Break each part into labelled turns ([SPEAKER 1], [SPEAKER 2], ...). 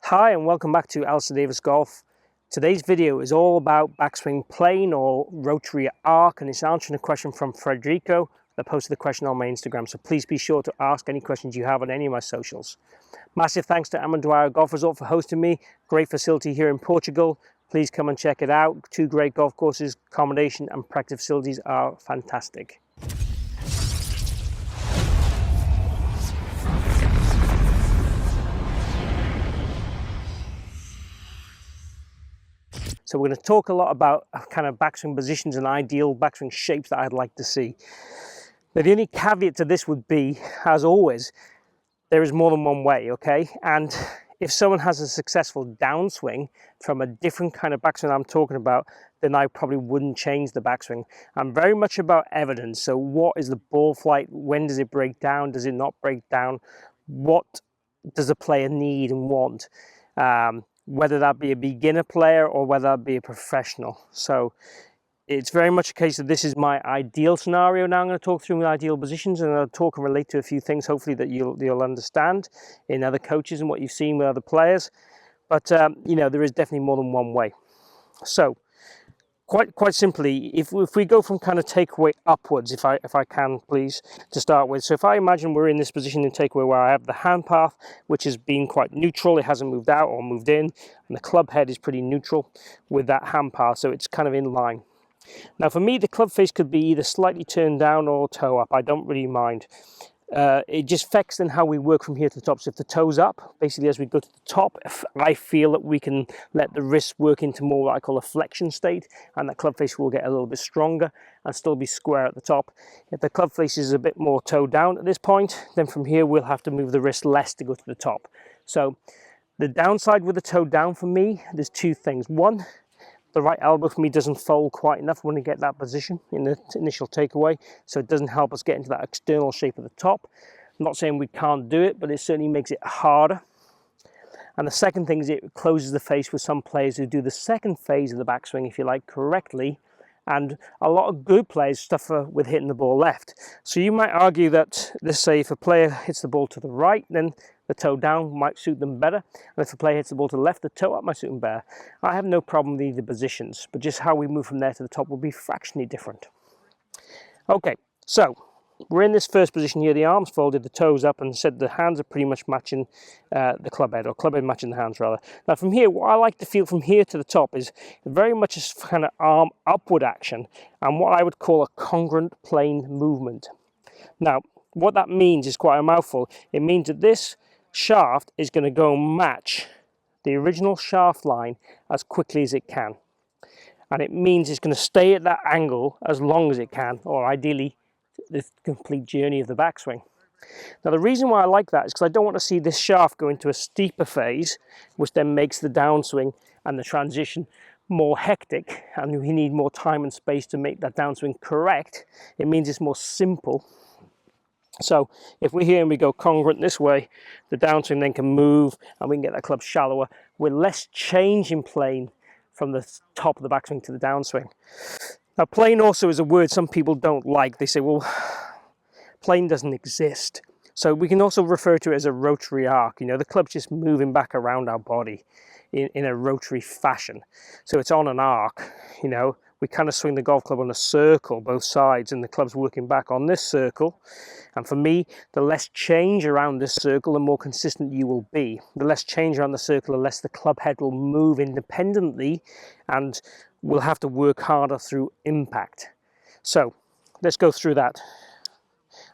[SPEAKER 1] Hi and welcome back to Alistair Davies Golf. Today's video is all about backswing plane or rotary arc, and it's answering a question from Frederico that posted the question on my Instagram, so please be sure to ask any questions you have on any of my socials. Massive thanks to Amendoara Golf Resort for hosting me. Great facility here in Portugal. Please come and check it out. Two great golf courses, accommodation and practice facilities are fantastic. So we're going to talk a lot about kind of backswing positions and ideal backswing shapes that I'd like to see. Now, the only caveat to this would be, as always, there is more than one way, okay? And if someone has a successful downswing from a different kind of backswing I'm talking about, then I probably wouldn't change the backswing. I'm very much about evidence. So what is the ball flight? When does it break down? Does it not break down? What does a player need and want? Whether that be a beginner player or whether that be a professional. So it's very much a case of this is my ideal scenario. Now I'm going to talk through my ideal positions, and I'll talk and relate to a few things hopefully that you'll understand in other coaches and what you've seen with other players. But you know, there is definitely more than one way. So quite simply, if we go from kind of takeaway upwards, if I can please, to start with. So if I imagine we're in this position in takeaway where I have the hand path, which has been quite neutral, it hasn't moved out or moved in, and the club head is pretty neutral with that hand path, so it's kind of in line. Now for me, the club face could be either slightly turned down or toe up. I don't really mind. It just affects then how we work from here to the top. So if the toe's up, basically as we go to the top, I feel that we can let the wrist work into more what I call a flexion state, and that club face will get a little bit stronger and still be square at the top. If the club face is a bit more toe down at this point, then from here we'll have to move the wrist less to go to the top. So the downside with the toe down for me, there's two things. One, the right elbow for me doesn't fold quite enough when we get that position in the initial takeaway, so it doesn't help us get into that external shape at the top. I'm not saying we can't do it, but it certainly makes it harder. And the second thing is it closes the face with some players who do the second phase of the backswing, if you like, correctly, and a lot of good players suffer with hitting the ball left. So you might argue that, let's say, if a player hits the ball to the right, then the toe down might suit them better, and if a player hits the ball to the left, the toe up might suit them better. I have no problem with either positions, but just how we move from there to the top will be fractionally different. Okay, so we're in this first position here, the arms folded, the toes up, and said the hands are pretty much matching the club head, or club head matching the hands rather. Now from here, what I like to feel from here to the top is very much a kind of arm upward action, and what I would call a congruent plane movement. Now, what that means is quite a mouthful. It means that this shaft is going to go and match the original shaft line as quickly as it can. And it means it's going to stay at that angle as long as it can, or ideally the complete journey of the backswing. Now the reason why I like that is because I don't want to see this shaft go into a steeper phase, which then makes the downswing and the transition more hectic, and we need more time and space to make that downswing correct. It means it's more simple. So if we're here and we go congruent this way, the downswing then can move and we can get that club shallower with less change in plane from the top of the backswing to the downswing. Now plane also is a word some people don't like. They say, well, plane doesn't exist. So we can also refer to it as a rotary arc. You know, the club's just moving back around our body in a rotary fashion. So it's on an arc, you know. We kind of swing the golf club on a circle, both sides, and the club's working back on this circle. And for me, the less change around this circle, the more consistent you will be. The less change around the circle, the less the club head will move independently, and we'll have to work harder through impact. So let's go through that.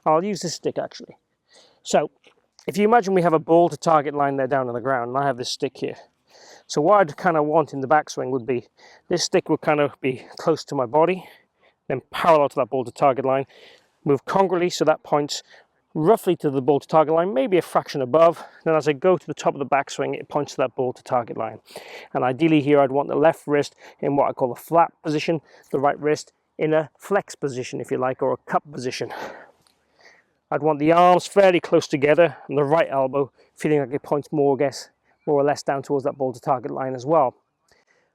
[SPEAKER 1] I'll use this stick actually. So if you imagine we have a ball to target line there down on the ground, and I have this stick here. So what I'd kind of want in the backswing would be, this stick would kind of be close to my body, then parallel to that ball to target line, move congruently so that points roughly to the ball to target line, maybe a fraction above. Then as I go to the top of the backswing, it points to that ball to target line. And ideally here I'd want the left wrist in what I call a flat position, the right wrist in a flex position, if you like, or a cup position. I'd want the arms fairly close together and the right elbow feeling like it points more or less down towards that ball to target line as well.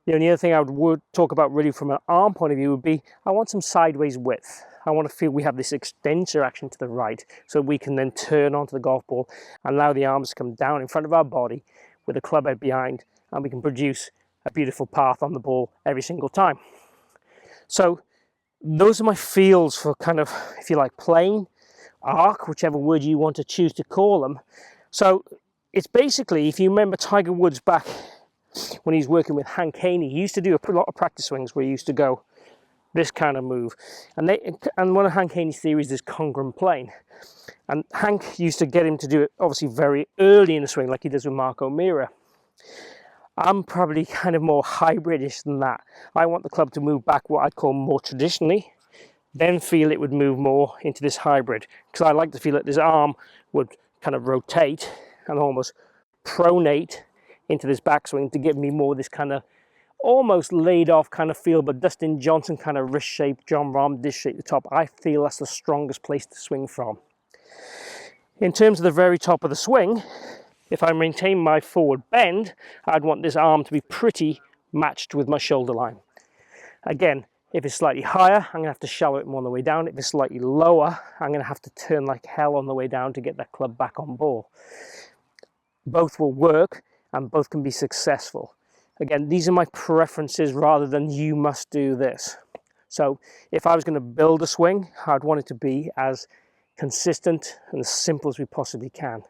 [SPEAKER 1] The only other thing I would talk about really from an arm point of view would be, I want some sideways width. I want to feel we have this extensor action to the right, so we can then turn onto the golf ball and allow the arms to come down in front of our body with a club head behind, and we can produce a beautiful path on the ball every single time. So those are my feels for kind of, if you like, plane, arc, whichever word you want to choose to call them. So it's basically, if you remember Tiger Woods back when he's working with Hank Haney, he used to do a lot of practice swings where he used to go this kind of move. And one of Hank Haney's theories is congruent plane. And Hank used to get him to do it obviously very early in the swing, like he does with Mark O'Meara. I'm probably kind of more hybridish than that. I want the club to move back what I'd call more traditionally, then feel it would move more into this hybrid. Because I like to feel that this arm would kind of rotate and almost pronate into this backswing to give me more this kind of almost laid off kind of feel, but Dustin Johnson kind of wrist shape, John Rahm disc shape at the top. I feel that's the strongest place to swing from. In terms of the very top of the swing, if I maintain my forward bend, I'd want this arm to be pretty matched with my shoulder line. Again, if it's slightly higher, I'm going to have to shallow it more on the way down. If it's slightly lower, I'm going to have to turn like hell on the way down to get that club back on ball. Both will work and both can be successful. Again, these are my preferences rather than you must do this. So if I was going to build a swing, I'd want it to be as consistent and as simple as we possibly can.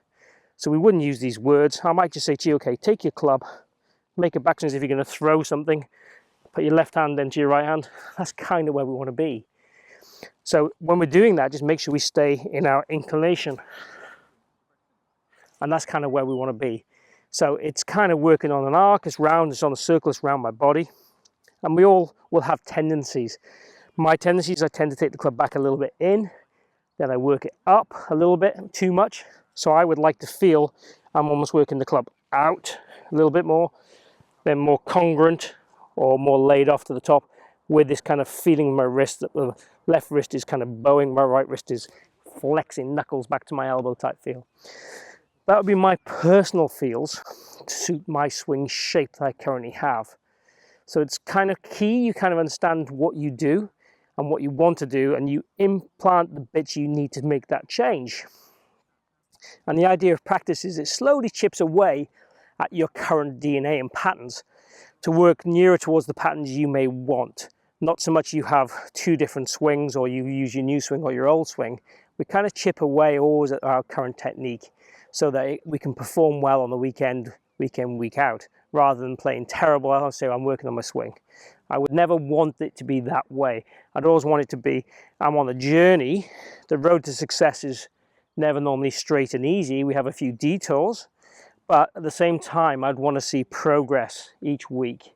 [SPEAKER 1] So we wouldn't use these words. I might just say to you, okay, take your club, make a backswing as if you're going to throw something, put your left hand into your right hand. That's kind of where we want to be. So when we're doing that, just make sure we stay in our inclination. And that's kind of where we want to be. So it's kind of working on an arc, it's round, it's on a circle, it's around my body. And we all will have tendencies. My tendencies, I tend to take the club back a little bit in, then I work it up a little bit, too much. So I would like to feel I'm almost working the club out a little bit more, then more congruent or more laid off to the top with this kind of feeling in my wrist that the left wrist is kind of bowing, my right wrist is flexing, knuckles back to my elbow type feel. That would be my personal feels to suit my swing shape that I currently have. So it's kind of key you kind of understand what you do and what you want to do, and you implant the bits you need to make that change. And the idea of practice is it slowly chips away at your current DNA and patterns to work nearer towards the patterns you may want. Not so much you have two different swings or you use your new swing or your old swing. We kind of chip away always at our current technique so that we can perform well on the weekend, week in, week out, rather than playing terrible. I'll say I'm working on my swing. I would never want it to be that way. I'd always want it to be, I'm on a journey. The road to success is never normally straight and easy. We have a few detours, but at the same time, I'd want to see progress each week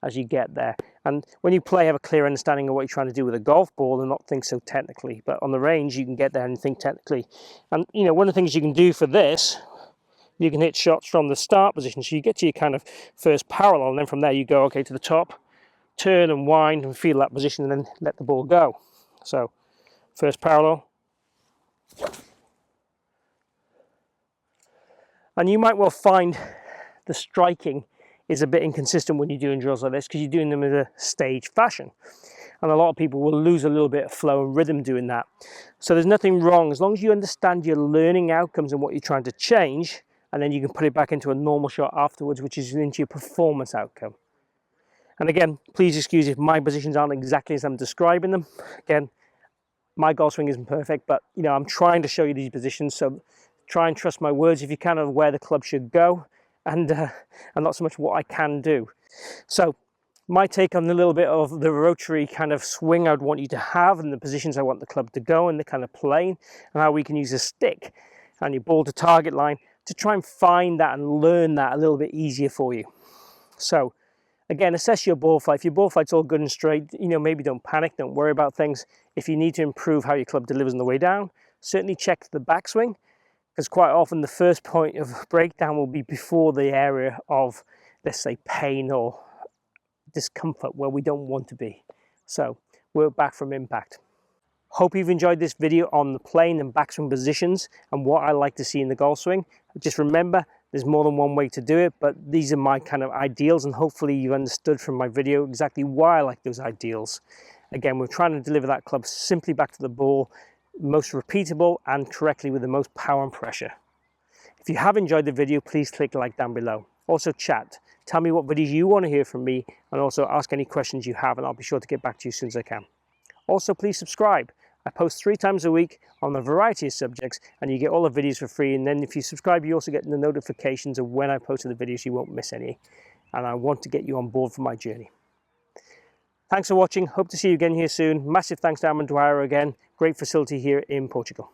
[SPEAKER 1] as you get there. And when you play, have a clear understanding of what you're trying to do with a golf ball and not think so technically. But on the range, you can get there and think technically. And you know, one of the things you can do for this, you can hit shots from the start position. So you get to your kind of first parallel, and then from there you go, okay, to the top, turn and wind and feel that position, and then let the ball go. So first parallel. And you might well find the striking is a bit inconsistent when you're doing drills like this because you're doing them in a staged fashion. And a lot of people will lose a little bit of flow and rhythm doing that. So there's nothing wrong as long as you understand your learning outcomes and what you're trying to change, and then you can put it back into a normal shot afterwards, which is into your performance outcome. And again, please excuse if my positions aren't exactly as I'm describing them. Again, my golf swing isn't perfect, but you know, I'm trying to show you these positions, so try and trust my words if you kind of where the club should go, and not so much what I can do. So my take on a little bit of the rotary kind of swing I'd want you to have, and the positions I want the club to go, and the kind of plane, and how we can use a stick and your ball to target line to try and find that and learn that a little bit easier for you. So again, assess your ball flight. If your ball flight's all good and straight, you know, maybe don't panic, don't worry about things. If you need to improve how your club delivers on the way down, certainly check the backswing, because quite often the first point of breakdown will be before the area of, let's say, pain or discomfort where we don't want to be. So work back from impact. Hope you've enjoyed this video on the plane and backswing positions and what I like to see in the golf swing. Just remember, there's more than one way to do it, but these are my kind of ideals, and hopefully you've understood from my video exactly why I like those ideals. Again, we're trying to deliver that club simply back to the ball, most repeatable and correctly with the most power and pressure. If you have enjoyed the video, please click like down below. Also chat. Tell me what videos you want to hear from me, and also ask any questions you have, and I'll be sure to get back to you as soon as I can. Also, please subscribe. I post 3 times a week on a variety of subjects, and you get all the videos for free. And then if you subscribe, you also get the notifications of when I post the videos. You won't miss any. And I want to get you on board for my journey. Thanks for watching. Hope to see you again here soon. Massive thanks to Dwyer again. Great facility here in Portugal.